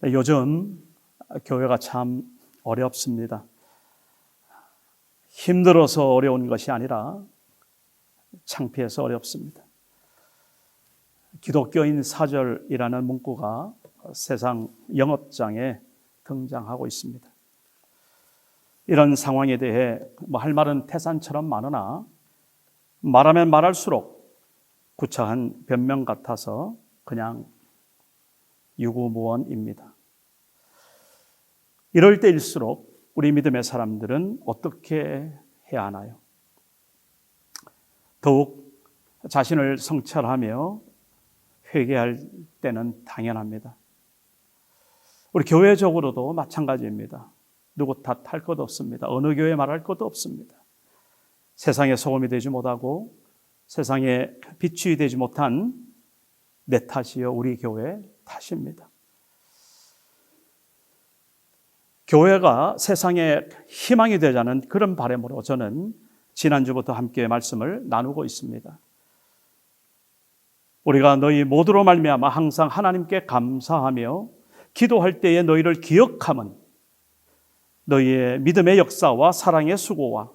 요즘 교회가 참 어렵습니다. 힘들어서 어려운 것이 아니라 창피해서 어렵습니다. 기독교인 사절이라는 문구가 세상 영업장에 등장하고 있습니다. 이런 상황에 대해 할 말은 태산처럼 많으나 말하면 말할수록 구차한 변명 같아서 그냥 유구무원입니다. 이럴 때일수록 우리 믿음의 사람들은 어떻게 해야 하나요? 더욱 자신을 성찰하며 회개할 때는 당연합니다. 우리 교회적으로도 마찬가지입니다. 누구 탓할 것도 없습니다. 어느 교회 말할 것도 없습니다. 세상에 소금이 되지 못하고 세상에 빛이 되지 못한 내 탓이요 우리 교회 탓입니다. 교회가 세상에 희망이 되자는 그런 바람으로 저는 지난주부터 함께 말씀을 나누고 있습니다. 우리가 너희 모두로 말미암아 항상 하나님께 감사하며 기도할 때에 너희를 기억함은 너희의 믿음의 역사와 사랑의 수고와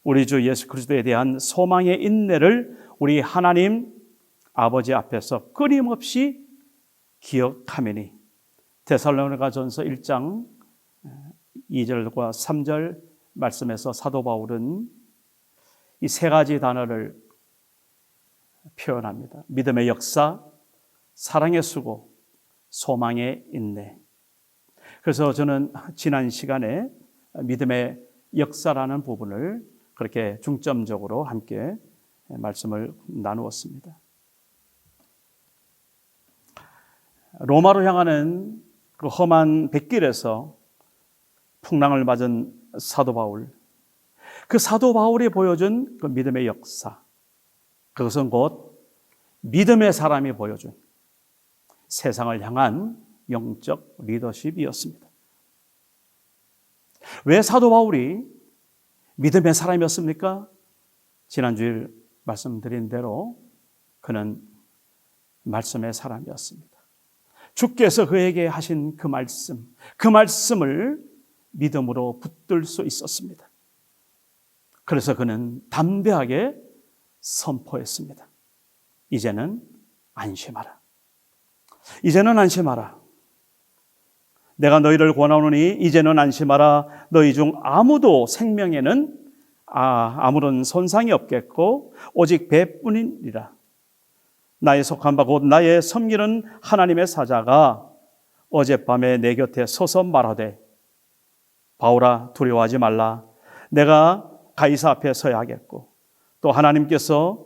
우리 주 예수 그리스도에 대한 소망의 인내를 우리 하나님 아버지 앞에서 끊임없이 기억하매니. 데살로니가전서 1장 2절과 3절 말씀에서 사도 바울은 이 세 가지 단어를 표현합니다. 믿음의 역사, 사랑의 수고, 소망의 인내. 그래서 저는 지난 시간에 믿음의 역사라는 부분을 그렇게 중점적으로 함께 말씀을 나누었습니다. 로마로 향하는 그 험한 백길에서 풍랑을 맞은 사도 바울, 그 사도 바울이 보여준 그 믿음의 역사, 그것은 곧 믿음의 사람이 보여준 세상을 향한 영적 리더십이었습니다. 왜 사도 바울이 믿음의 사람이었습니까? 지난주일 말씀드린 대로 그는 말씀의 사람이었습니다. 주께서 그에게 하신 그 말씀을 믿음으로 붙들 수 있었습니다. 그래서 그는 담대하게 선포했습니다. 이제는 안심하라. 이제는 안심하라. 내가 너희를 권하노니 이제는 안심하라. 너희 중 아무도 생명에는 아무런 손상이 없겠고 오직 배뿐이니라. 나의 속한 바 곧 나의 섬기는 하나님의 사자가 어젯밤에 내 곁에 서서 말하되 바울아 두려워하지 말라. 내가 가이사 앞에 서야 하겠고 또 하나님께서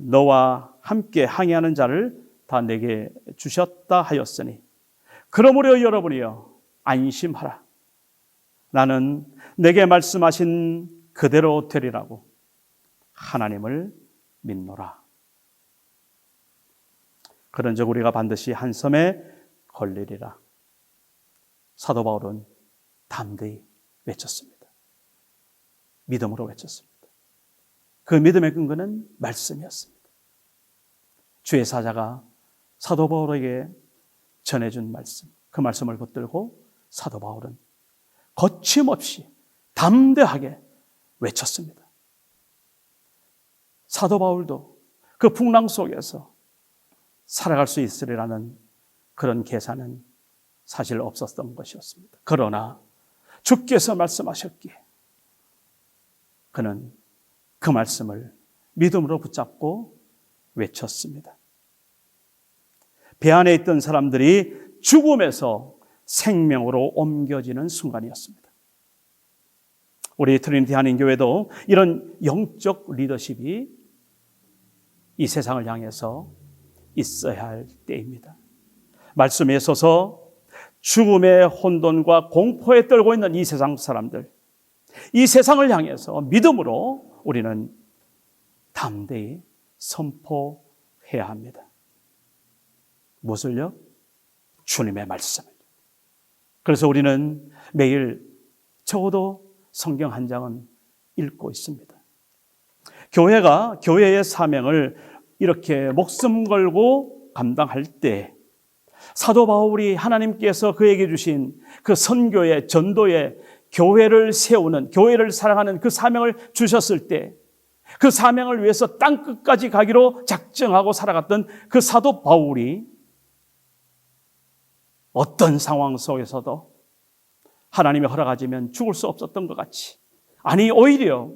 너와 함께 항해하는 자를 다 내게 주셨다 하였으니 그러므로 여러분이여 안심하라. 나는 내게 말씀하신 그대로 되리라고 하나님을 믿노라. 그런즉 우리가 반드시 한 섬에 걸리리라. 사도 바울은 담대히 외쳤습니다. 믿음으로 외쳤습니다. 그 믿음의 근거는 말씀이었습니다. 주의 사자가 사도 바울에게 전해준 말씀, 그 말씀을 붙들고 사도 바울은 거침없이 담대하게 외쳤습니다. 사도 바울도 그 풍랑 속에서 살아갈 수 있으리라는 그런 계산은 사실 없었던 것이었습니다. 그러나 주께서 말씀하셨기에 그는 그 말씀을 믿음으로 붙잡고 외쳤습니다. 배 안에 있던 사람들이 죽음에서 생명으로 옮겨지는 순간이었습니다. 우리 트리니티 한인교회도 이런 영적 리더십이 이 세상을 향해서 있어야 할 때입니다. 말씀에 서서 죽음의 혼돈과 공포에 떨고 있는 이 세상 사람들, 이 세상을 향해서 믿음으로 우리는 담대히 선포해야 합니다. 무엇을요? 주님의 말씀을. 그래서 우리는 매일 적어도 성경 한 장은 읽고 있습니다. 교회가 교회의 사명을 이렇게 목숨 걸고 감당할 때 사도 바울이 하나님께서 그에게 주신 그 선교의 전도의 교회를 세우는, 교회를 사랑하는 그 사명을 주셨을 때 그 사명을 위해서 땅끝까지 가기로 작정하고 살아갔던 그 사도 바울이 어떤 상황 속에서도 하나님의 허락하시면 죽을 수 없었던 것 같이, 아니 오히려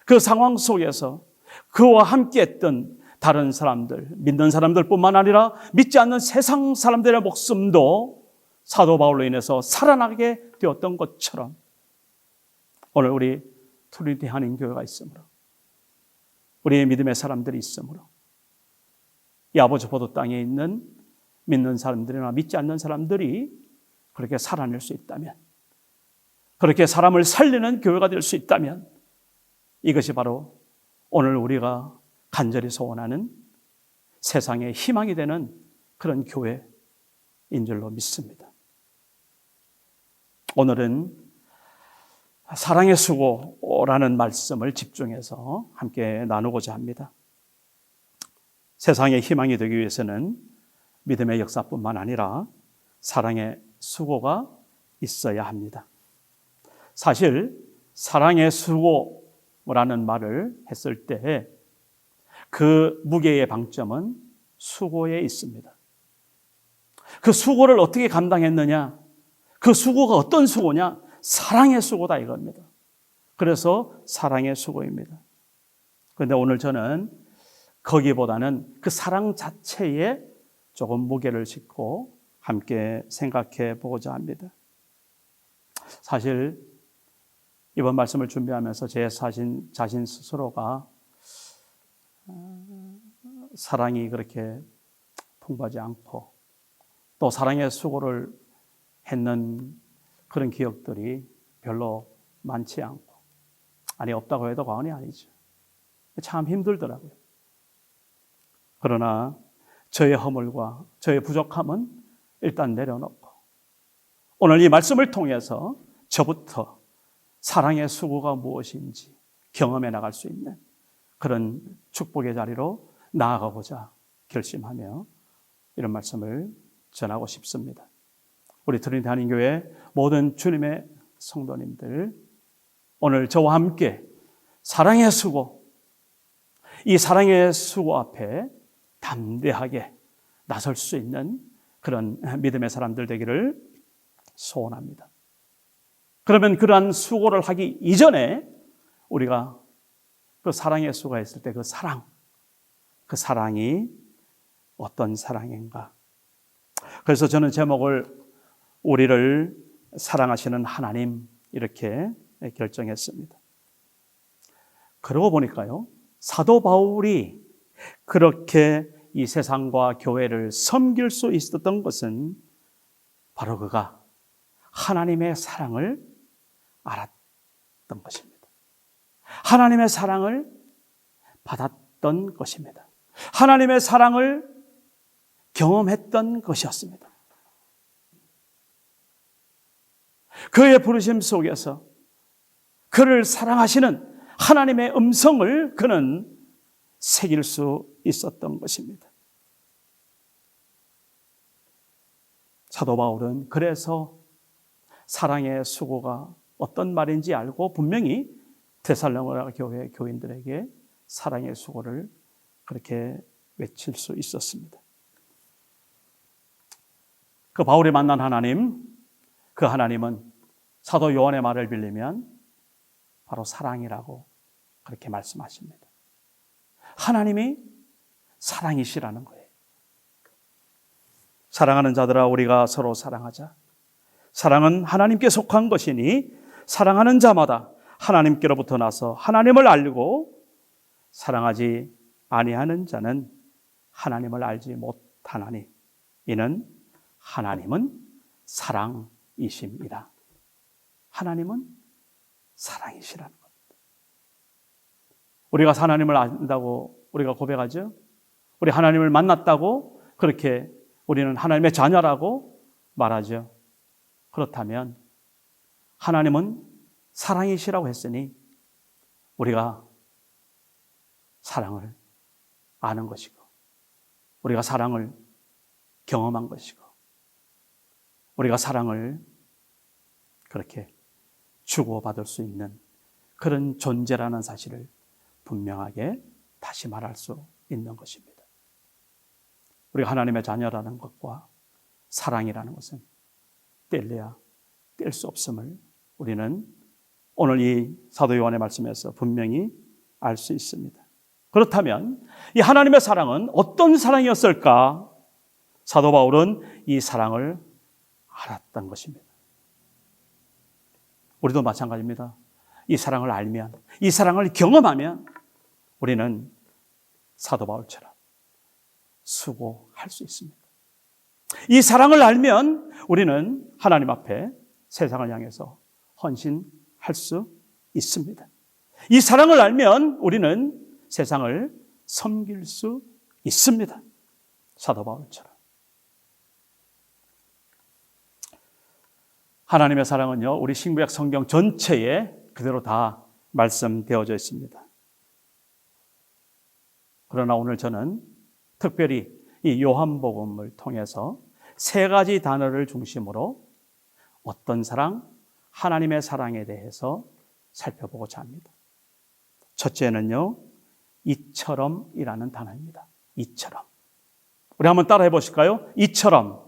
그 상황 속에서 그와 함께 했던 다른 사람들, 믿는 사람들뿐만 아니라 믿지 않는 세상 사람들의 목숨도 사도 바울로 인해서 살아나게 되었던 것처럼 오늘 우리 트리니티 한인교회가 있으므로, 우리의 믿음의 사람들이 있으므로, 이 아버지 보도 땅에 있는 믿는 사람들이나 믿지 않는 사람들이 그렇게 살아낼 수 있다면, 그렇게 사람을 살리는 교회가 될 수 있다면, 이것이 바로 오늘 우리가 간절히 소원하는 세상의 희망이 되는 그런 교회인 줄로 믿습니다. 오늘은 사랑의 수고라는 말씀을 집중해서 함께 나누고자 합니다. 세상의 희망이 되기 위해서는 믿음의 역사뿐만 아니라 사랑의 수고가 있어야 합니다. 사실 사랑의 수고라는 말을 했을 때 그 무게의 방점은 수고에 있습니다. 그 수고를 어떻게 감당했느냐? 그 수고가 어떤 수고냐? 사랑의 수고다 이겁니다. 그래서 사랑의 수고입니다. 그런데 오늘 저는 거기보다는 그 사랑 자체에 조금 무게를 싣고 함께 생각해 보고자 합니다. 사실 이번 말씀을 준비하면서 제 자신 스스로가 사랑이 그렇게 풍부하지 않고 또 사랑의 수고를 했는 그런 기억들이 별로 많지 않고, 아니 없다고 해도 과언이 아니죠. 참 힘들더라고요. 그러나 저의 허물과 저의 부족함은 일단 내려놓고 오늘 이 말씀을 통해서 저부터 사랑의 수고가 무엇인지 경험해 나갈 수 있는 그런 축복의 자리로 나아가고자 결심하며 이런 말씀을 전하고 싶습니다. 우리 트리니티 한인교회 모든 주님의 성도님들, 오늘 저와 함께 사랑의 수고, 이 사랑의 수고 앞에 담대하게 나설 수 있는 그런 믿음의 사람들 되기를 소원합니다. 그러면 그러한 수고를 하기 이전에 우리가 그 사랑의 수고가 있을 때 그 사랑이 어떤 사랑인가? 그래서 저는 제목을 우리를 사랑하시는 하나님 이렇게 결정했습니다. 그러고 보니까요, 사도 바울이 그렇게 이 세상과 교회를 섬길 수 있었던 것은 바로 그가 하나님의 사랑을 알았던 것입니다. 하나님의 사랑을 받았던 것입니다. 하나님의 사랑을 경험했던 것이었습니다. 그의 부르심 속에서 그를 사랑하시는 하나님의 음성을 그는 새길 수 있었던 것입니다. 사도 바울은 그래서 사랑의 수고가 어떤 말인지 알고 분명히 데살로니가 교회 교인들에게 사랑의 수고를 그렇게 외칠 수 있었습니다. 그 바울이 만난 하나님, 그 하나님은 사도 요한의 말을 빌리면 바로 사랑이라고 그렇게 말씀하십니다. 하나님이 사랑이시라는 거예요. 사랑하는 자들아 우리가 서로 사랑하자. 사랑은 하나님께 속한 것이니 사랑하는 자마다 하나님께로부터 나서 하나님을 알고 사랑하지 아니하는 자는 하나님을 알지 못하나니 이는 하나님은 사랑이십니다. 하나님은 사랑이시라는 겁니다. 우리가 하나님을 안다고 우리가 고백하죠. 우리 하나님을 만났다고 그렇게 우리는 하나님의 자녀라고 말하죠. 그렇다면 하나님은 사랑이시라고 했으니 우리가 사랑을 아는 것이고 우리가 사랑을 경험한 것이고 우리가 사랑을 그렇게 주고받을 수 있는 그런 존재라는 사실을 분명하게 다시 말할 수 있는 것입니다. 우리가 하나님의 자녀라는 것과 사랑이라는 것은 뗄래야 뗄 수 없음을 우리는 오늘 이 사도 요한의 말씀에서 분명히 알 수 있습니다. 그렇다면 이 하나님의 사랑은 어떤 사랑이었을까? 사도 바울은 이 사랑을 알았던 것입니다. 우리도 마찬가지입니다. 이 사랑을 알면, 이 사랑을 경험하면 우리는 사도 바울처럼 수고할 수 있습니다. 이 사랑을 알면 우리는 하나님 앞에 세상을 향해서 헌신할 수 있습니다. 이 사랑을 알면 우리는 세상을 섬길 수 있습니다. 사도 바울처럼. 하나님의 사랑은요, 우리 신구약 성경 전체에 그대로 다 말씀되어져 있습니다. 그러나 오늘 저는 특별히 이 요한복음을 통해서 세 가지 단어를 중심으로 어떤 사랑, 하나님의 사랑에 대해서 살펴보고자 합니다. 첫째는요, 이처럼이라는 단어입니다. 이처럼. 우리 한번 따라해 보실까요? 이처럼.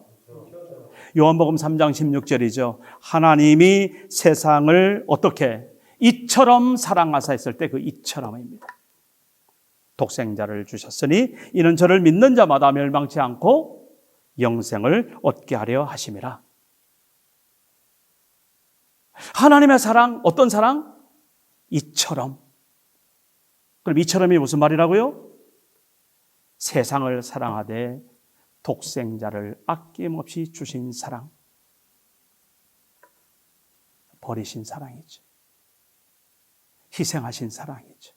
요한복음 3장 16절이죠. 하나님이 세상을 어떻게 이처럼 사랑하사 했을 때 그 이처럼입니다. 독생자를 주셨으니 이는 저를 믿는 자마다 멸망치 않고 영생을 얻게 하려 하심이라. 하나님의 사랑, 어떤 사랑? 이처럼. 그럼 이처럼이 무슨 말이라고요? 세상을 사랑하되 독생자를 아낌없이 주신 사랑. 버리신 사랑이죠. 희생하신 사랑이죠.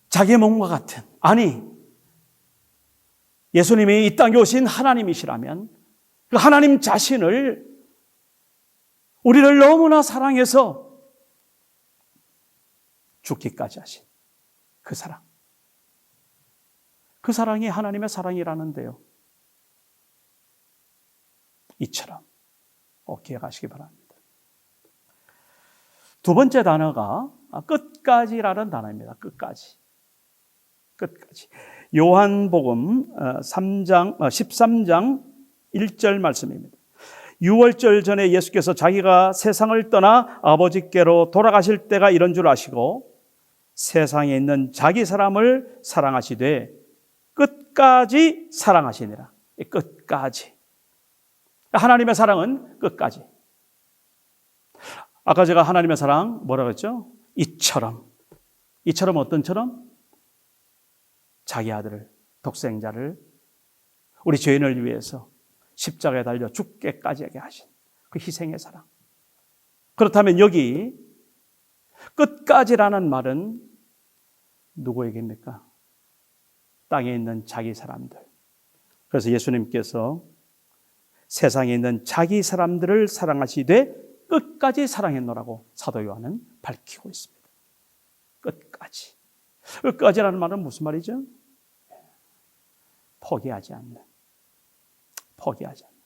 자기의 몸과 같은, 아니 예수님이 이 땅에 오신 하나님이시라면 그 하나님 자신을 우리를 너무나 사랑해서 죽기까지 하신 그 사랑. 그 사랑이 하나님의 사랑이라는데요. 이처럼 꼭 기억하시기 바랍니다. 두 번째 단어가 끝까지라는 단어입니다. 끝까지. 끝까지. 요한복음 13장 1절 말씀입니다. 유월절 전에 예수께서 자기가 세상을 떠나 아버지께로 돌아가실 때가 이런 줄 아시고 세상에 있는 자기 사람을 사랑하시되 끝까지 사랑하시니라. 끝까지. 하나님의 사랑은 끝까지. 아까 제가 하나님의 사랑 뭐라고 했죠? 이처럼. 이처럼 어떤처럼? 자기 아들을, 독생자를 우리 죄인을 위해서 십자가에 달려 죽게까지 하게 하신 그 희생의 사랑. 그렇다면 여기 끝까지라는 말은 누구에게입니까? 땅에 있는 자기 사람들. 그래서 예수님께서 세상에 있는 자기 사람들을 사랑하시되 끝까지 사랑했노라고 사도 요한은 밝히고 있습니다. 끝까지. 끝까지라는 말은 무슨 말이죠? 포기하지 않는. 포기하지 않는.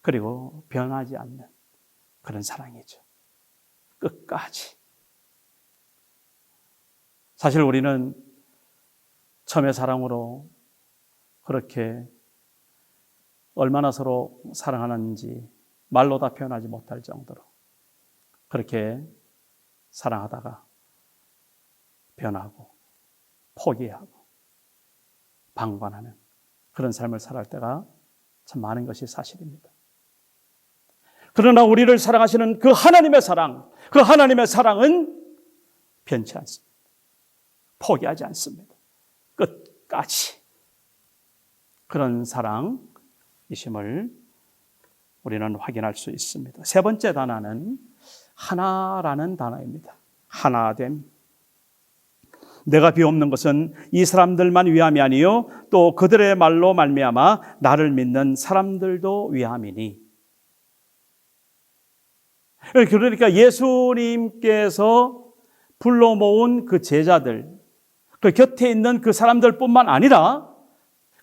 그리고 변하지 않는 그런 사랑이죠. 끝까지. 사실 우리는 처음에 사랑으로 그렇게 얼마나 서로 사랑하는지 말로 다 표현하지 못할 정도로 그렇게 사랑하다가 변하고 포기하고 방관하는 그런 삶을 살아갈 때가 참 많은 것이 사실입니다. 그러나 우리를 사랑하시는 그 하나님의 사랑, 그 하나님의 사랑은 변치 않습니다. 포기하지 않습니다. 끝까지. 그런 사랑이심을 우리는 확인할 수 있습니다. 세 번째 단어는 하나라는 단어입니다. 하나됨. 내가 비옵는 것은 이 사람들만 위함이 아니요 또 그들의 말로 말미암아 나를 믿는 사람들도 위함이니. 그러니까 예수님께서 불러 모은 그 제자들, 그 곁에 있는 그 사람들뿐만 아니라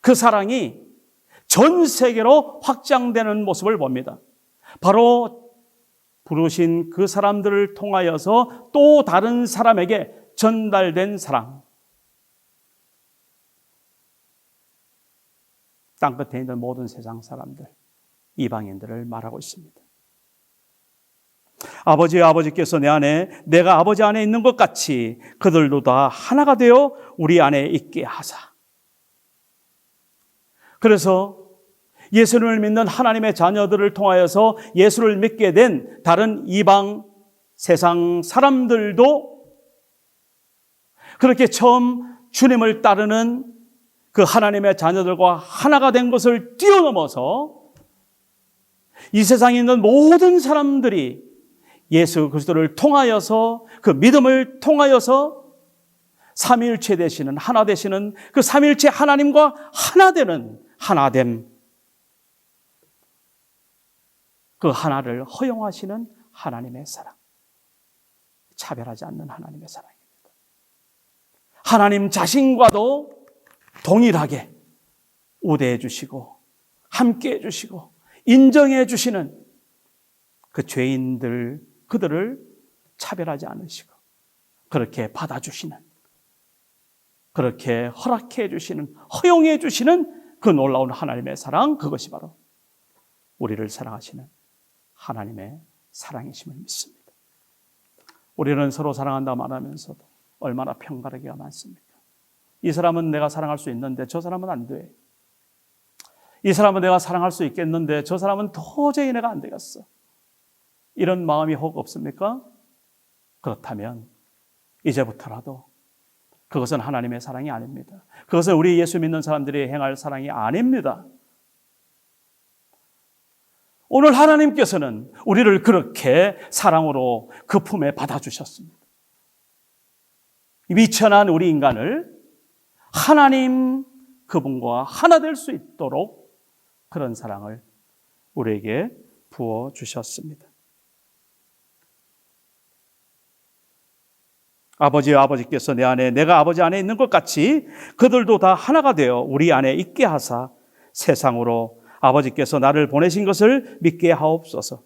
그 사랑이 전 세계로 확장되는 모습을 봅니다. 바로 부르신 그 사람들을 통하여서 또 다른 사람에게 전달된 사랑. 땅끝에 있는 모든 세상 사람들, 이방인들을 말하고 있습니다. 아버지께서 내 안에, 내가 아버지 안에 있는 것 같이 그들도 다 하나가 되어 우리 안에 있게 하사. 그래서 예수를 믿는 하나님의 자녀들을 통하여서 예수를 믿게 된 다른 이방 세상 사람들도 그렇게 처음 주님을 따르는 그 하나님의 자녀들과 하나가 된 것을 뛰어넘어서 이 세상에 있는 모든 사람들이 예수 그리스도를 통하여서, 그 믿음을 통하여서 삼위일체 되시는, 하나 되시는 그 삼위일체 하나님과 하나 되는 하나됨, 그 하나를 허용하시는 하나님의 사랑, 차별하지 않는 하나님의 사랑입니다. 하나님 자신과도 동일하게 우대해 주시고 함께 해 주시고 인정해 주시는 그 죄인들, 그들을 차별하지 않으시고 그렇게 받아주시는, 그렇게 허락해 주시는, 허용해 주시는 그 놀라운 하나님의 사랑, 그것이 바로 우리를 사랑하시는 하나님의 사랑이심을 믿습니다. 우리는 서로 사랑한다 말하면서도 얼마나 편가르기가 많습니까? 이 사람은 내가 사랑할 수 있는데 저 사람은 안 돼. 이 사람은 내가 사랑할 수 있겠는데 저 사람은 도저히 내가 안 되겠어. 이런 마음이 혹 없습니까? 그렇다면 이제부터라도 그것은 하나님의 사랑이 아닙니다. 그것은 우리 예수 믿는 사람들이 행할 사랑이 아닙니다. 오늘 하나님께서는 우리를 그렇게 사랑으로 그 품에 받아주셨습니다. 미천한 우리 인간을 하나님 그분과 하나 될 수 있도록 그런 사랑을 우리에게 부어주셨습니다. 아버지께서 내 안에, 내가 아버지 안에 있는 것 같이 그들도 다 하나가 되어 우리 안에 있게 하사 세상으로 아버지께서 나를 보내신 것을 믿게 하옵소서.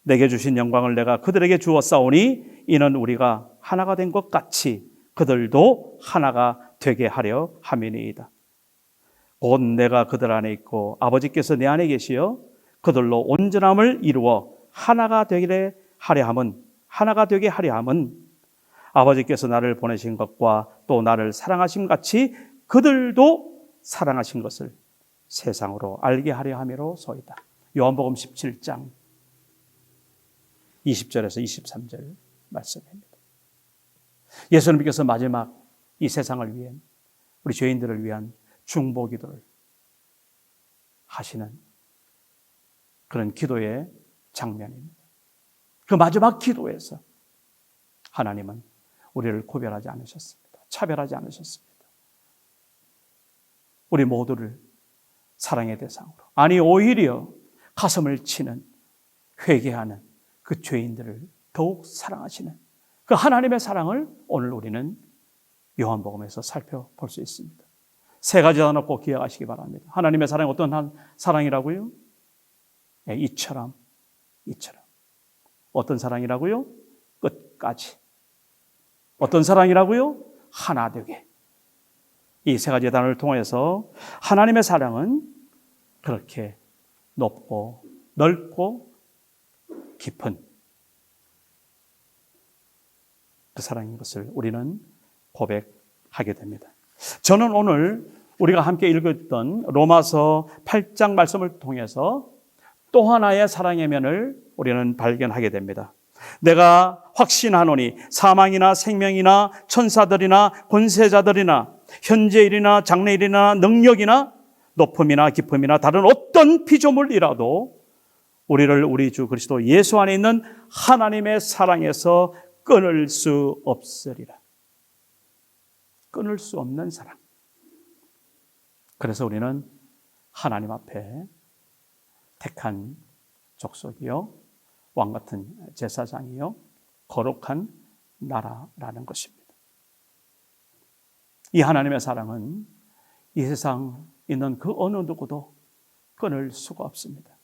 내게 주신 영광을 내가 그들에게 주었사오니 이는 우리가 하나가 된 것 같이 그들도 하나가 되게 하려 함이니이다. 곧 내가 그들 안에 있고 아버지께서 내 안에 계시어 그들로 온전함을 이루어 하나가 되게 하려 함은 아버지께서 나를 보내신 것과 또 나를 사랑하심 같이 그들도 사랑하신 것을 세상으로 알게 하려 함이로소이다. 요한복음 17장 20절에서 23절 말씀입니다. 예수님께서 마지막 이 세상을 위한, 우리 죄인들을 위한 중보기도를 하시는 그런 기도의 장면입니다. 그 마지막 기도에서 하나님은 우리를 구별하지 않으셨습니다. 차별하지 않으셨습니다. 우리 모두를 사랑의 대상으로, 아니 오히려 가슴을 치는, 회개하는 그 죄인들을 더욱 사랑하시는 그 하나님의 사랑을 오늘 우리는 요한복음에서 살펴볼 수 있습니다. 세 가지 단어 꼭 기억하시기 바랍니다. 하나님의 사랑이 어떤 사랑이라고요? 네, 이처럼. 어떤 사랑이라고요? 끝까지. 어떤 사랑이라고요? 하나 되게. 이 세 가지 단어를 통해서 하나님의 사랑은 그렇게 높고 넓고 깊은 그 사랑인 것을 우리는 고백하게 됩니다. 저는 오늘 우리가 함께 읽었던 로마서 8장 말씀을 통해서 또 하나의 사랑의 면을 우리는 발견하게 됩니다. 내가 확신하노니 사망이나 생명이나 천사들이나 권세자들이나 현재일이나 장래일이나 능력이나 높음이나 깊음이나 다른 어떤 피조물이라도 우리를 우리 주 그리스도 예수 안에 있는 하나님의 사랑에서 끊을 수 없으리라. 끊을 수 없는 사랑. 그래서 우리는 하나님 앞에 택한 족속이요, 왕같은 제사장이요, 거룩한 나라라는 것입니다. 이 하나님의 사랑은 이 세상 있는 그 어느 누구도 끊을 수가 없습니다.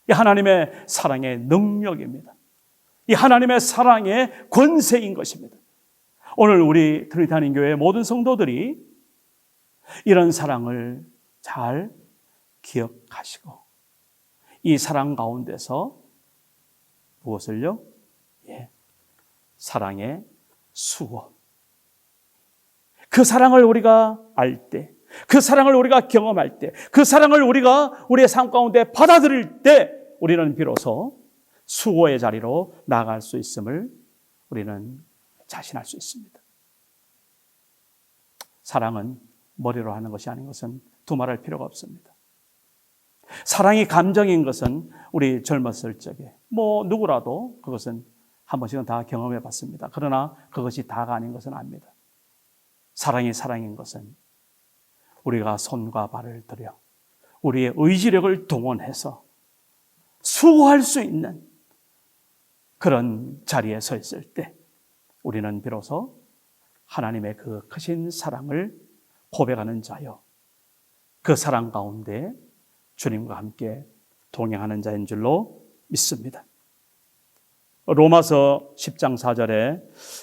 이 하나님의 사랑의 능력입니다. 이 하나님의 사랑의 권세인 것입니다. 오늘 우리 트리니티 한인교회 모든 성도들이 이런 사랑을 잘 기억하시고 이 사랑 가운데서 무엇을요? 사랑의 수고. 그 사랑을 우리가 알 때, 그 사랑을 우리가 경험할 때, 그 사랑을 우리가 우리의 삶 가운데 받아들일 때 우리는 비로소 수고의 자리로 나아갈 수 있음을 우리는 자신할 수 있습니다. 사랑은 머리로 하는 것이 아닌 것은 두말할 필요가 없습니다. 사랑이 감정인 것은 우리 젊었을 적에 누구라도 그것은 한 번씩은 다 경험해 봤습니다. 그러나 그것이 다가 아닌 것은 압니다. 사랑이 사랑인 것은 우리가 손과 발을 들여 우리의 의지력을 동원해서 수고할 수 있는 그런 자리에 서 있을 때 우리는 비로소 하나님의 그 크신 사랑을 고백하는 자요, 그 사랑 가운데 주님과 함께 동행하는 자인 줄로 믿습니다. 로마서 10장 4절에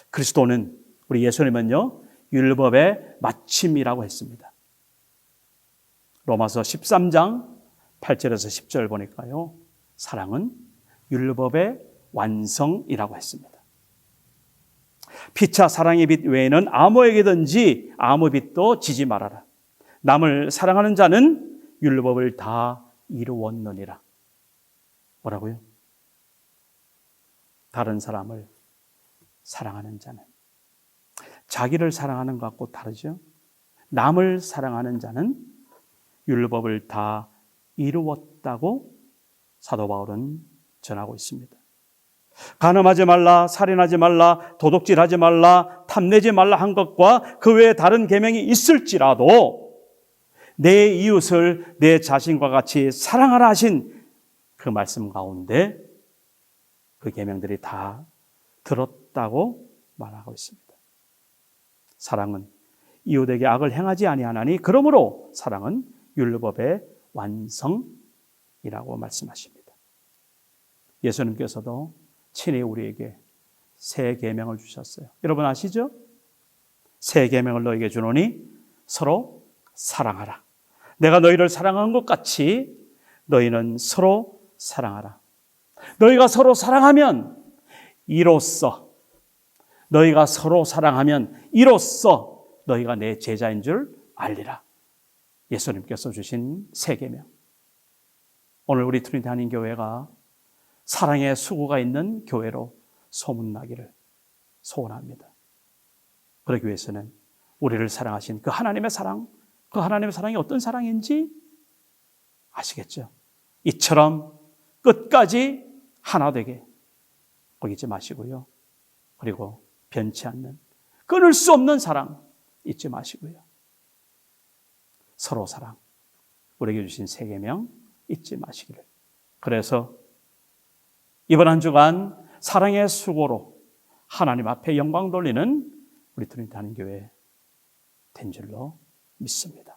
그리스도는, 우리 예수님은요, 율법의 마침이라고 했습니다. 로마서 13장 8절에서 10절 보니까요, 사랑은 율법의 완성이라고 했습니다. 피차 사랑의 빛 외에는 아무에게든지 아무 빛도 지지 말아라. 남을 사랑하는 자는 율법을 다 이루었느니라. 뭐라고요? 다른 사람을 사랑하는 자는, 자기를 사랑하는 것과 다르죠. 남을 사랑하는 자는 율법을 다 이루었다고 사도 바울은 전하고 있습니다. 간음하지 말라, 살인하지 말라, 도둑질하지 말라, 탐내지 말라 한 것과 그 외에 다른 계명이 있을지라도 내 이웃을 내 자신과 같이 사랑하라 하신 그 말씀 가운데 그 계명들이 다 들었다고 말하고 있습니다. 사랑은 이웃에게 악을 행하지 아니하나니 그러므로 사랑은 율법의 완성이라고 말씀하십니다. 예수님께서도 친히 우리에게 새 계명을 주셨어요. 여러분 아시죠? 새 계명을 너에게 주노니 서로 사랑하라. 내가 너희를 사랑한 것 같이 너희는 서로 사랑하라. 너희가 서로 사랑하면 이로써, 너희가 서로 사랑하면 이로써 너희가 내 제자인 줄 알리라. 예수님께서 주신 새 계명. 오늘 우리 트리니티 한인교회가 사랑의 수고가 있는 교회로 소문나기를 소원합니다. 그러기 위해서는 우리를 사랑하신 그 하나님의 사랑, 그 하나님의 사랑이 어떤 사랑인지 아시겠죠? 이처럼 끝까지 하나 되게 거기지 마시고요. 그리고 변치 않는, 끊을 수 없는 사랑 잊지 마시고요. 서로 사랑, 우리에게 주신 새 계명 잊지 마시기를. 그래서 이번 한 주간 사랑의 수고로 하나님 앞에 영광 돌리는 우리 트리니티 한인교회 된 줄로 믿습니다.